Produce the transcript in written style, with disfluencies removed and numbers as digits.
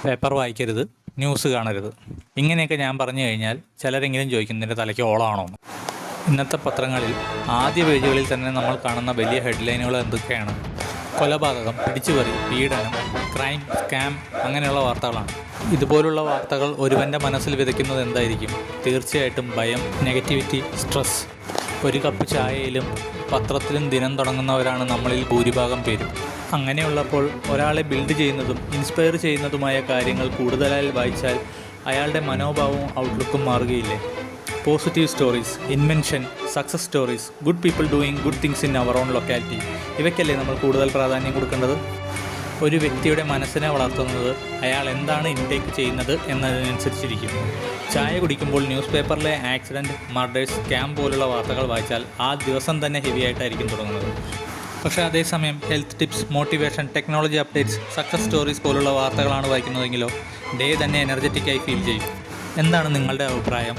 Paper വായിക്കരുത്, news കാണരുത്. ഇങ്ങനെയൊക്കെ ഞാൻ പറഞ്ഞു കഴിഞ്ഞാൽ ചിലരെങ്കിലും ചോദിക്കും നിൻ്റെ തലയ്ക്ക് ഓളമാണോ എന്ന്. ഇന്നത്തെ പത്രങ്ങളിൽ ആദ്യ പേജുകളിൽ തന്നെ നമ്മൾ കാണുന്ന വലിയ ഹെഡ്ലൈനുകൾ എന്തൊക്കെയാണ്? കൊലപാതകം, പിടിച്ചുപറി, പീഡനം, ക്രൈം, സ്കാം അങ്ങനെയുള്ള വാർത്തകളാണ്. ഇതുപോലുള്ള വാർത്തകൾ ഒരുവൻ്റെ മനസ്സിൽ വിതയ്ക്കുന്നത് എന്തായിരിക്കും? തീർച്ചയായിട്ടും ഭയം, നെഗറ്റിവിറ്റി, സ്ട്രെസ്. ഒരു കപ്പ് ചായയിലും പത്രത്തിലും ദിനം തുടങ്ങുന്നവരാണ് നമ്മളിൽ ഭൂരിഭാഗം പേരും. അങ്ങനെയുള്ളപ്പോൾ ഒരാളെ ബിൽഡ് ചെയ്യുന്നതും ഇൻസ്പയർ ചെയ്യുന്നതുമായ കാര്യങ്ങൾ കൂടുതലായി വായിച്ചാൽ അയാളുടെ മനോഭാവവും ഔട്ട്ലുക്കും മാറുകയില്ലേ? Positive stories, invention, success stories, good people doing good things in our own locality, ഇവയ്ക്കല്ലേ നമ്മൾ കൂടുതൽ പ്രാധാന്യം കൊടുക്കേണ്ടത്? ഒരു വ്യക്തിയുടെ മനസ്സിനെ വളർത്തുന്നത് അയാൾ എന്താണ് ഇൻടേക്ക് ചെയ്യുന്നത് എന്നതിനനുസരിച്ചിരിക്കും. ചായ കുടിക്കുമ്പോൾ ന്യൂസ് പേപ്പറിലെ ആക്സിഡൻറ്റ്, മർഡേഴ്സ്, സ്കാം പോലുള്ള വാർത്തകൾ വായിച്ചാൽ ആ ദിവസം തന്നെ ഹെവി ആയിട്ടായിരിക്കും തുടങ്ങുന്നത്. പക്ഷേ അതേസമയം health tips, motivation, technology updates, success stories പോലുള്ള വാർത്തകളാണ് വായിക്കുന്നതെങ്കിലോ ഡേ തന്നെ എനർജറ്റിക്കായി ഫീൽ ചെയ്യും. എന്താണ് നിങ്ങളുടെ അഭിപ്രായം?